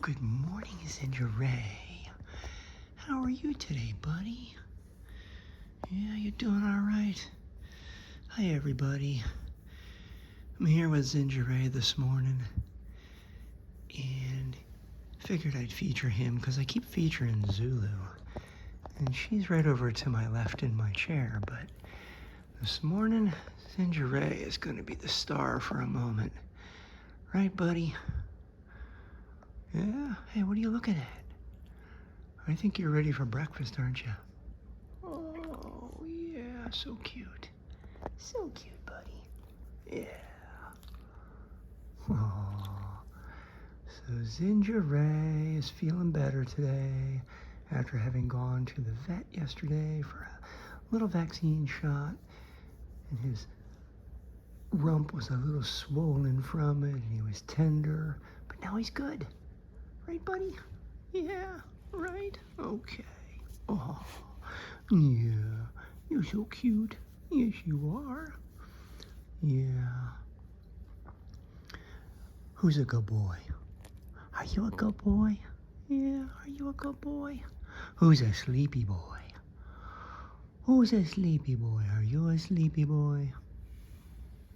Good morning, Zinga Ray. How are you today, buddy? Yeah, you doing all right? Hi, everybody. I'm here with Zinga Ray this morning, and figured I'd feature him because I keep featuring Zulu, and she's right over to my left in my chair, but this morning, Zinga Ray is going to be the star for a moment. Right, buddy? Yeah? Hey, what are you looking at? I think you're ready for breakfast, aren't you? Oh, yeah, so cute. So cute, buddy. Yeah. Oh. So Zinga Ray is feeling better today after having gone to the vet yesterday for a little vaccine shot. And his rump was a little swollen from it, and he was tender. But now he's good. Right, buddy? Yeah, right? Okay. Oh, yeah. You're so cute. Yes, you are. Yeah. Who's a good boy? Are you a good boy? Yeah, are you a good boy? Who's a sleepy boy? Who's a sleepy boy? Are you a sleepy boy?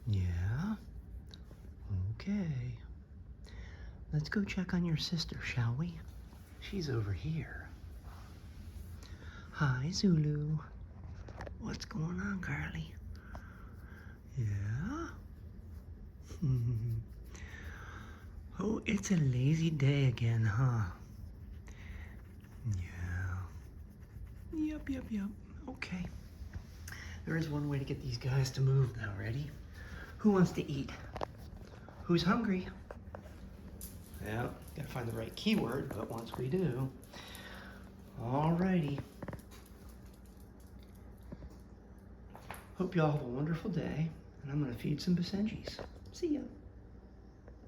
Yeah? Okay. Let's go check on your sister, shall we? She's over here. Hi, Zulu. What's going on, Carly? Yeah? Oh, it's a lazy day again, huh? Yeah. Yep. Okay. There is one way to get these guys to move, though. Ready? Who wants to eat? Who's hungry? Yeah, gotta find the right keyword, but once we do. Alrighty. Hope y'all have a wonderful day, and I'm gonna feed some Basenjis. See ya.